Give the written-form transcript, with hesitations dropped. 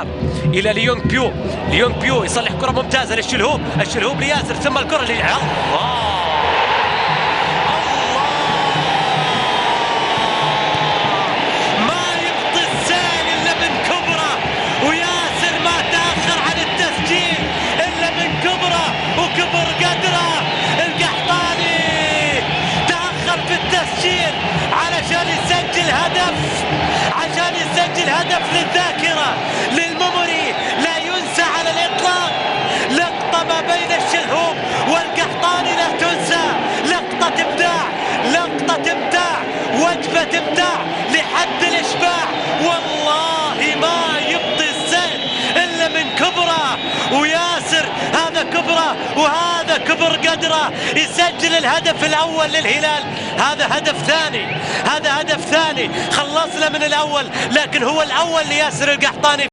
اليسار الى ليون بيو. ليون بيو يصلح كره ممتازه للشلهوب. الشلهوب لياسر ثم الكره ما يبطي الزين الا من كبره، وياسر ما تاخر عن التسجيل الا من كبره وكبر قدره. القحطاني تاخر في التسجيل علشان يسجل هدف للذاكره، للميموري، لا ينسى على الاطلاق. لقطه ما بين الشلهوب والقحطاني لا تنسى، لقطه ابداع، وجبه ابداع لحد الاشباع. والله ما يبطي الزين الا من كبره وياسر. هذا كبره وهذا كبر قدره، يسجل الهدف الاول للهلال. هذا هدف ثاني، خلصنا من الاول، لكن هو الاول لياسر القحطاني.